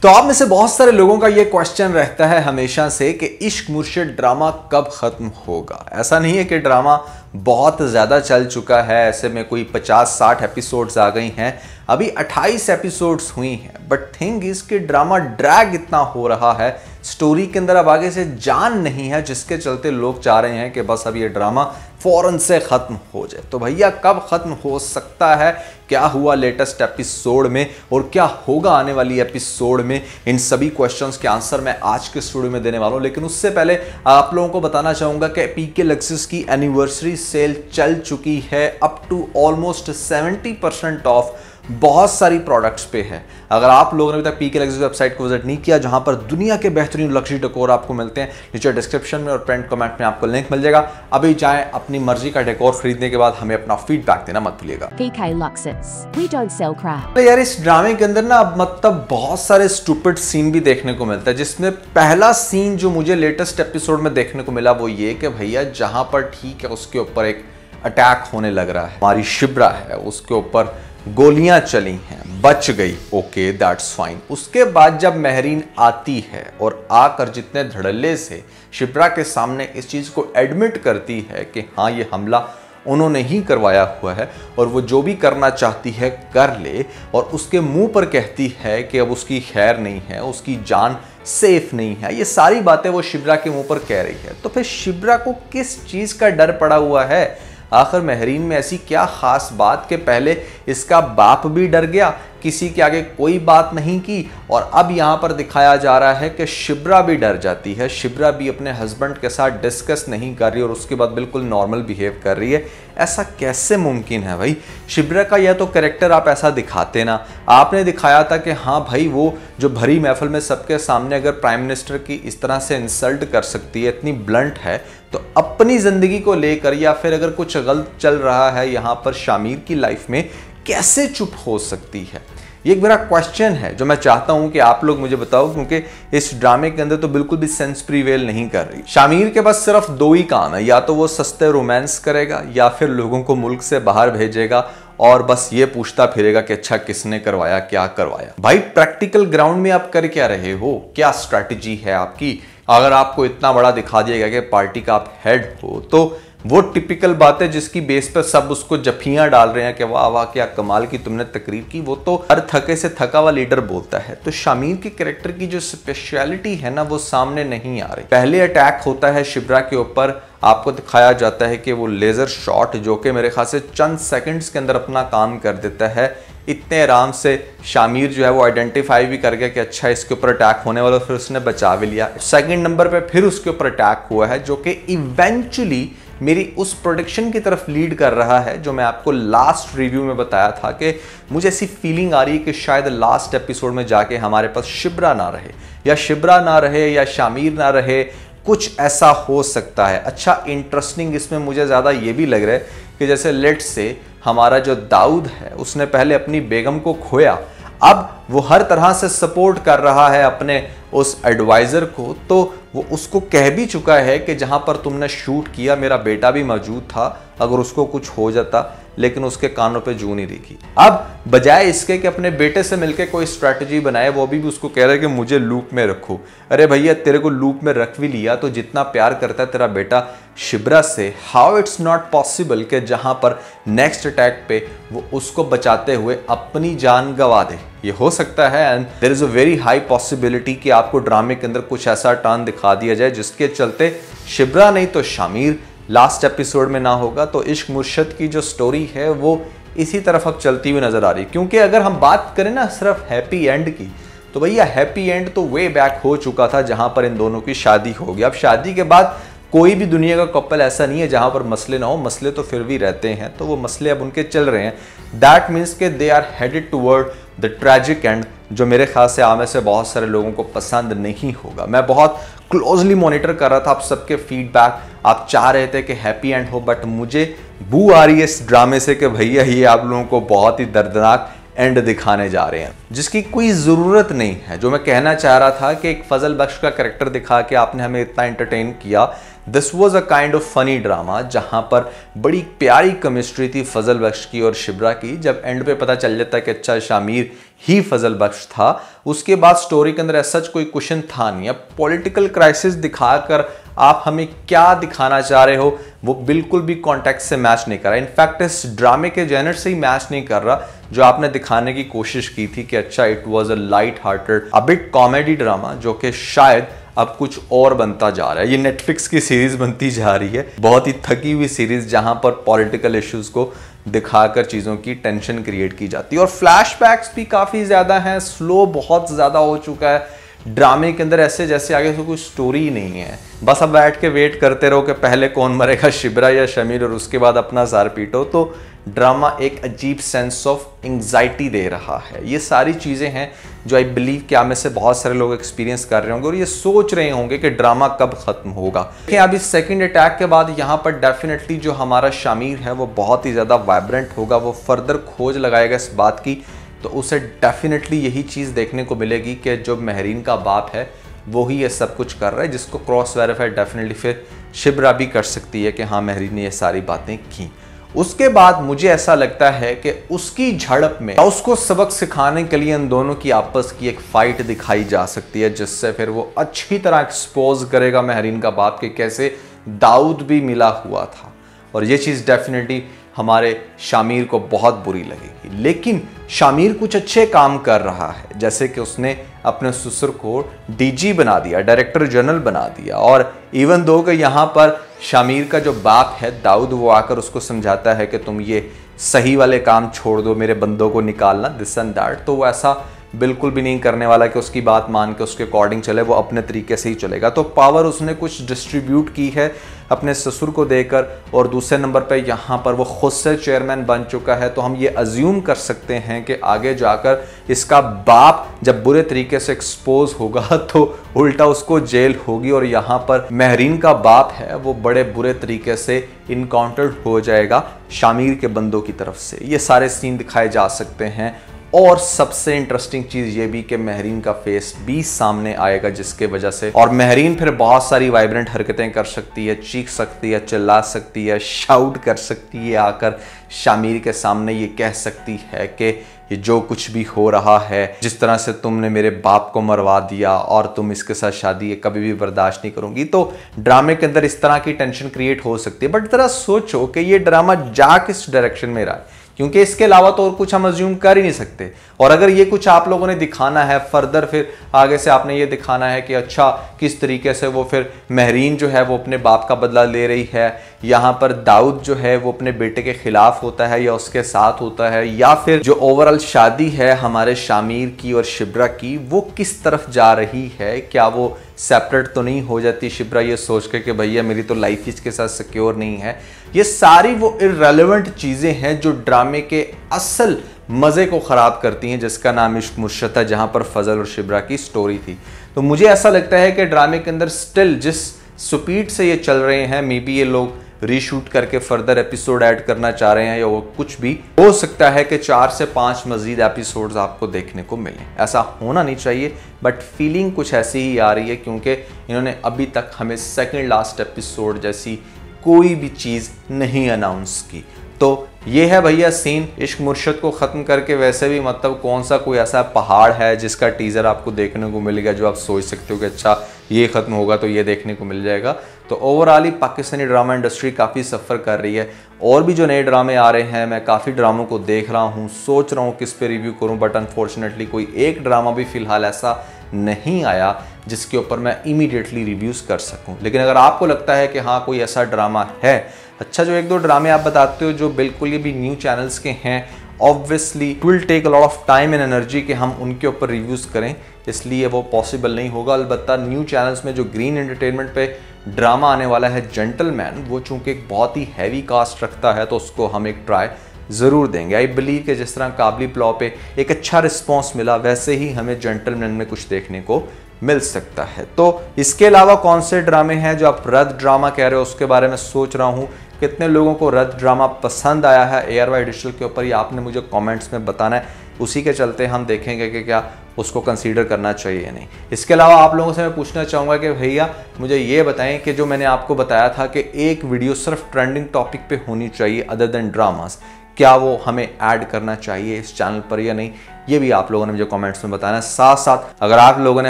तो आप में से बहुत सारे लोगों का ये क्वेश्चन रहता है हमेशा से कि इश्क मुर्शिद ड्रामा कब खत्म होगा। ऐसा नहीं है कि ड्रामा बहुत ज़्यादा चल चुका है, ऐसे में कोई 50-60 एपिसोड्स आ गई हैं, अभी 28 एपिसोड्स हुई हैं, बट थिंग इज कि ड्रामा ड्रैग इतना हो रहा है, स्टोरी के अंदर अब आगे से जान नहीं है, जिसके चलते लोग चाह रहे हैं कि बस अब ये ड्रामा फौरन से खत्म हो जाए। तो भैया कब खत्म हो सकता है, क्या हुआ लेटेस्ट एपिसोड में और क्या होगा आने वाली एपिसोड में, इन सभी क्वेश्चंस के आंसर मैं आज के स्टूडियो में देने वाला हूं। लेकिन उससे पहले आप लोगों को बताना चाहूंगा कि पीके लक्सिस की एनिवर्सरी सेल चल चुकी है, अप टू ऑलमोस्ट 70% ऑफ बहुत सारी प्रोडक्ट्स पे है। अगर आप लोगों ने अभी तक पीके लक्सिस वेबसाइट को विजिट नहीं किया, जहां पर दुनिया के बेहतरीन लग्जरी डेकोर आपको मिलते हैं, नीचे डिस्क्रिप्शन में और पेंट कमेंट में आपको लिंक मिल जाएगा। अभी जाएं, अपनी मर्जी का डेकोर खरीदने के बाद हमें अपना फीडबैक देना मत भूलिएगा। PK Luxus, we don't sell crap। तो यार इस ड्रामे के अंदर ना मतलब बहुत सारे स्टूपिड सीन भी देखने को मिलता है, जिसमें पहला सीन जो मुझे लेटेस्ट एपिसोड में देखने को मिला वो ये कि भैया जहां पर ठीक है उसके ऊपर एक अटैक होने लग रहा है, हमारी शिब्रा है उसके ऊपर गोलियां चली हैं, बच गई, ओके दैट्स फाइन। उसके बाद जब महरीन आती है और आकर जितने धड़ल्ले से शिब्रा के सामने इस चीज को एडमिट करती है कि हाँ ये हमला उन्होंने ही करवाया हुआ है और वो जो भी करना चाहती है कर ले, और उसके मुंह पर कहती है कि अब उसकी खैर नहीं है, उसकी जान सेफ नहीं है, ये सारी बातें वो शिब्रा के मुंह पर कह रही है। तो फिर शिब्रा को किस चीज का डर पड़ा हुआ है? आखिर महरीन में ऐसी क्या खास बात कि पहले इसका बाप भी डर गया, किसी के आगे कोई बात नहीं की, और अब यहां पर दिखाया जा रहा है कि शिब्रा भी डर जाती है, शिब्रा भी अपने हस्बैंड के साथ डिस्कस नहीं कर रही और उसके बाद बिल्कुल नॉर्मल बिहेव कर रही है। ऐसा कैसे मुमकिन है भाई? शिब्रा का यह तो कैरेक्टर आप ऐसा दिखाते ना, आपने दिखाया था कि हाँ भाई वो जो भरी महफिल में सबके सामने अगर प्राइम मिनिस्टर की इस तरह से इंसल्ट कर सकती है, इतनी ब्लंट है, तो अपनी जिंदगी को लेकर या फिर अगर कुछ गलत चल रहा है यहां पर शामिर की लाइफ में, कैसे चुप हो सकती है? ये एक मेरा क्वेश्चन है जो मैं चाहता हूं कि आप लोग मुझे बताओ, क्योंकि इस ड्रामे के अंदर तो बिल्कुल भी सेंस प्रीवेल नहीं कर रही। शामिर के पास सिर्फ दो ही काम है, या तो वो सस्ते रोमांस करेगा या फिर लोगों को मुल्क से बाहर भेजेगा और बस ये पूछता फिरेगा कि अच्छा किसने करवाया, क्या करवाया। भाई प्रैक्टिकल ग्राउंड में आप कर क्या रहे हो? क्या स्ट्रैटेजी है आपकी? अगर आपको इतना बड़ा दिखा दिया गया कि पार्टी का आप हेड हो, तो वो टिपिकल बात है जिसकी बेस पर सब उसको जफियां डाल रहे हैं कि वाह वाह क्या कमाल की तुमने तकरीर की, वो तो हर थके से थका हुआ लीडर बोलता है। तो शामिर के कैरेक्टर की जो स्पेशलिटी है ना वो सामने नहीं आ रही। पहले अटैक होता है शिब्रा के ऊपर, आपको दिखाया जाता है कि वो लेजर शॉट जो कि मेरे ख्याल से चंद सेकंड्स के अंदर अपना काम कर देता है, इतने आराम से शामिर जो है वो आइडेंटिफाई भी कर गया कि अच्छा इसके ऊपर अटैक होने वाला, फिर उसने बचा भी लिया। सेकंड नंबर पे फिर उसके ऊपर अटैक हुआ है जो कि इवेंचुअली मेरी उस प्रोडिक्शन की तरफ लीड कर रहा है जो मैं आपको लास्ट रिव्यू में बताया था कि मुझे ऐसी फीलिंग आ रही है कि शायद लास्ट एपिसोड में जाके हमारे पास शिब्रा ना रहे, या शिब्रा ना रहे या शामिर ना रहे, कुछ ऐसा हो सकता है। अच्छा इंटरेस्टिंग इसमें मुझे ज़्यादा ये भी लग रहा है कि जैसे लेट्स से हमारा जो दाऊद है उसने पहले अपनी बेगम को खोया, अब वो हर तरह से सपोर्ट कर रहा है अपने उस एडवाइज़र को, तो वो उसको कह भी चुका है कि जहां पर तुमने शूट किया मेरा बेटा भी मौजूद था, अगर उसको कुछ हो जाता, लेकिन उसके कानों पे जू नहीं रखी। अब बजाय इसके कि अपने बेटे से मिलकर कोई स्ट्रैटेजी बनाए, वो भी उसको कह रहा है कि मुझे लूप में रखो। अरे भैया तेरे को लूप में रख भी लिया तो जितना प्यार करता है तेरा बेटा शिब्रा से, हाउ इट्स नॉट पॉसिबल कि जहां पर नेक्स्ट अटैक पे वो उसको बचाते हुए अपनी जान गंवा दे? ये हो सकता है, and there is a very high possibility कि आपको ड्रामे के अंदर कुछ ऐसा टर्न दिखा दिया जाए जिसके चलते शिब्रा नहीं तो शामिर लास्ट एपिसोड में ना होगा। तो इश्क मुर्शिद की जो स्टोरी है वो इसी तरफ अब चलती हुई नजर आ रही है। क्योंकि अगर हम बात करें ना सिर्फ हैप्पी एंड की, तो भैया हैप्पी एंड तो वे बैक हो चुका था जहां पर इन दोनों की शादी हो गई। अब शादी के बाद कोई भी दुनिया का कपल ऐसा नहीं है जहां पर मसले ना हो, मसले तो फिर भी रहते हैं, तो वो मसले अब उनके चल रहे हैं। दैट मीन्स के they are headed toward the tragic end, जो मेरे ख्याल से आम से बहुत सारे लोगों को पसंद नहीं होगा। मैं बहुत क्लोजली मॉनिटर कर रहा था आप सबके फीडबैक, आप चाह रहे थे कि हैप्पी एंड हो, बट मुझे बू आ रही है इस ड्रामे से कि भैया ये आप लोगों को बहुत ही दर्दनाक एंड दिखाने जा रहे हैं जिसकी कोई ज़रूरत नहीं है। जो मैं कहना चाह रहा था कि एक फजल बख्श का कैरेक्टर दिखा के आपने हमें इतना एंटरटेन किया, this was a kind of funny drama जहां पर बड़ी प्यारी केमिस्ट्री थी फजल बख्श की और शिब्रा की। जब एंड पे पता चल जाता है कि अच्छा शामिर ही फजल बख्श था, उसके बाद स्टोरी के अंदर ऐसा कोई क्वेश्चन था नहीं। अब पॉलिटिकल क्राइसिस दिखाकर आप हमें क्या दिखाना चाह रहे हो वो बिल्कुल भी कॉन्टेक्स्ट से मैच नहीं कर रहा। इनफैक्ट इस ड्रामे के जेनर से ही मैच नहीं कर रहा जो आपने दिखाने की कोशिश की थी कि अच्छा it was a light hearted a bit comedy drama, जो कि शायद अब कुछ और बनता जा रहा है। ये नेटफ्लिक्स की सीरीज बनती जा रही है, बहुत ही थकी हुई सीरीज जहां पर पॉलिटिकल इश्यूज को दिखाकर चीज़ों की टेंशन क्रिएट की जाती है। और फ्लैशबैक्स भी काफ़ी ज़्यादा हैं, स्लो बहुत ज़्यादा हो चुका है ड्रामे के अंदर, ऐसे जैसे आगे से कोई स्टोरी ही नहीं है। बस अब बैठ के वेट करते रहो कि पहले कौन मरेगा, शिब्रा या शमीर, और उसके बाद अपना सर पीटो। तो ड्रामा एक अजीब सेंस ऑफ एंग्जाइटी दे रहा है। ये सारी चीज़ें हैं जो आई बिलीव कि आप में से बहुत सारे लोग एक्सपीरियंस कर रहे होंगे और ये सोच रहे होंगे कि ड्रामा कब खत्म होगा। देखिए अब इस सेकंड अटैक के बाद यहाँ पर डेफिनेटली जो हमारा शामिर है वो बहुत ही ज़्यादा वाइब्रेंट होगा, वो फर्दर खोज लगाएगा इस बात की, तो उसे डेफिनेटली यही चीज़ देखने को मिलेगी कि जो महरीन का बाप है वो ही ये सब कुछ कर रहा है, जिसको क्रॉस वेरीफाई डेफिनेटली फिर शिब्रा भी कर सकती है कि हाँ महरीन ने ये सारी बातें की। उसके बाद मुझे ऐसा लगता है कि उसकी झड़प में उसको सबक सिखाने के लिए इन दोनों की आपस की एक फाइट दिखाई जा सकती है, जिससे फिर वो अच्छी तरह एक्सपोज करेगा महरीन का बाप के कैसे दाऊद भी मिला हुआ था। और ये चीज़ डेफिनेटली हमारे शामिर को बहुत बुरी लगेगी। लेकिन शामिर कुछ अच्छे काम कर रहा है, जैसे कि उसने अपने ससुर को डीजी बना दिया, डायरेक्टर जनरल बना दिया। और इवन दो कि यहाँ पर शामिर का जो बाप है दाऊद, वो आकर उसको समझाता है कि तुम ये सही वाले काम छोड़ दो, मेरे बंदों को निकालना, दिस एंड दैट। तो वो ऐसा बिल्कुल भी नहीं करने वाला कि उसकी बात मान के उसके अकॉर्डिंग चले, वो अपने तरीके से ही चलेगा। तो पावर उसने कुछ डिस्ट्रीब्यूट की है अपने ससुर को देकर, और दूसरे नंबर पे यहाँ पर वो खुद से चेयरमैन बन चुका है। तो हम ये अज्यूम कर सकते हैं कि आगे जाकर इसका बाप जब बुरे तरीके से एक्सपोज होगा तो उल्टा उसको जेल होगी, और यहाँ पर महरीन का बाप है वो बड़े बुरे तरीके से इनकाउंटर्ड हो जाएगा शामिर के बंदों की तरफ से। ये सारे सीन दिखाए जा सकते हैं। और सबसे इंटरेस्टिंग चीज ये भी कि महरीन का फेस भी सामने आएगा, जिसके वजह से और महरीन फिर बहुत सारी वाइब्रेंट हरकतें कर सकती है, चीख सकती है, चिल्ला सकती है, शाउट कर सकती है, आकर शामिर के सामने ये कह सकती है कि ये जो कुछ भी हो रहा है, जिस तरह से तुमने मेरे बाप को मरवा दिया और तुम इसके साथ शादी कभी भी बर्दाश्त नहीं करूंगी। तो ड्रामे के अंदर इस तरह की टेंशन क्रिएट हो सकती है। बट जरा सोचो कि ये ड्रामा जा किस डायरेक्शन में रहा है, क्योंकि इसके अलावा तो और कुछ हम अज्यूम कर ही नहीं सकते। और अगर ये कुछ आप लोगों ने दिखाना है फर्दर, फिर आगे से आपने ये दिखाना है कि अच्छा किस तरीके से वो फिर महरीन जो है वो अपने बाप का बदला ले रही है, यहाँ पर दाऊद जो है वो अपने बेटे के खिलाफ होता है या उसके साथ होता है, या फिर जो ओवरऑल शादी है हमारे शामिर की और शिब्रा की वो किस तरफ जा रही है, क्या वो सेपरेट तो नहीं हो जाती शिब्रा ये सोच के कि भैया मेरी तो लाइफ इसके साथ सिक्योर नहीं है। ये सारी वो इररेलेवेंट चीज़ें हैं जो ड्रामे के असल मज़े को ख़राब करती हैं, जिसका नाम इश्क मुर्शद है, जहाँ पर फजल और शिब्रा की स्टोरी थी। तो मुझे ऐसा लगता है कि ड्रामे के अंदर स्टिल जिस स्पीड से ये चल रहे हैं, मे बी ये लोग रीशूट करके फर्दर एपिसोड ऐड करना चाह रहे हैं, या वो कुछ भी हो सकता है कि 4 से 5 मजीद एपिसोड्स आपको देखने को मिलें। ऐसा होना नहीं चाहिए, बट फीलिंग कुछ ऐसी ही आ रही है, क्योंकि इन्होंने अभी तक हमें सेकंड लास्ट एपिसोड जैसी कोई भी चीज़ नहीं अनाउंस की। तो ये है भैया सीन इश्क मुर्शद को ख़त्म करके। वैसे भी मतलब कौन सा कोई ऐसा पहाड़ है जिसका टीज़र आपको देखने को मिलेगा जो आप सोच सकते हो कि अच्छा ये ख़त्म होगा तो ये देखने को मिल जाएगा। तो ओवरऑल ही पाकिस्तानी ड्रामा इंडस्ट्री काफ़ी सफ़र कर रही है। और भी जो नए ड्रामे आ रहे हैं, मैं काफ़ी ड्रामों को देख रहा हूँ, सोच रहा हूँ किस पे रिव्यू करूँ, बट अनफॉर्चुनेटली कोई एक ड्रामा भी फ़िलहाल ऐसा नहीं आया जिसके ऊपर मैं इमीडिएटली रिव्यूज़ कर सकूं। लेकिन अगर आपको लगता है कि हाँ कोई ऐसा ड्रामा है, अच्छा जो 1-2 ड्रामे आप बताते हो जो बिल्कुल ये भी न्यू चैनल्स के हैं, obviously it will take a lot of time and energy कि हम उनके ऊपर रिव्यूज़ करें, इसलिए वो पॉसिबल नहीं होगा। अलबत्ता न्यू चैनल्स में जो ग्रीन एंटरटेनमेंट पे ड्रामा आने वाला है जेंटलमैन, वो चूँकि एक बहुत ही हैवी कास्ट रखता है तो उसको हम एक ट्राई ज़रूर देंगे। आई बिलीव कि जिस तरह काबली प्लॉ पे एक अच्छा रिस्पॉन्स मिला, वैसे ही हमें जेंटलमैन में कुछ देखने को मिल सकता है। तो इसके अलावा कौन से ड्रामे हैं जो आप रद्द ड्रामा कह रहे हो, उसके बारे में सोच रहा हूँ। कितने लोगों को रद्द ड्रामा पसंद आया है ARY डिजिटल के ऊपर, ये आपने मुझे कमेंट्स में बताना है। उसी के चलते हम देखेंगे कि क्या उसको कंसीडर करना चाहिए या नहीं। इसके अलावा आप लोगों से मैं पूछना चाहूँगा कि भैया मुझे ये बताएं कि जो मैंने आपको बताया था कि एक वीडियो सिर्फ ट्रेंडिंग टॉपिक पे होनी चाहिए अदर देन ड्रामास, क्या वो हमें ऐड करना चाहिए इस चैनल पर या नहीं, ये भी आप लोगों ने मुझे कमेंट्स में बताना है। साथ साथ अगर आप लोगों ने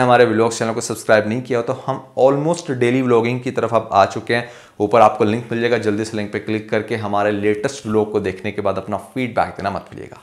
हमारे व्लॉग चैनल को सब्सक्राइब नहीं किया हो तो हम ऑलमोस्ट डेली व्लॉगिंग की तरफ अब आ चुके हैं। ऊपर आपको लिंक मिल जाएगा, जल्दी से लिंक पे क्लिक करके हमारे लेटेस्ट व्लॉग को देखने के बाद अपना फीडबैक देना मत भूलिएगा।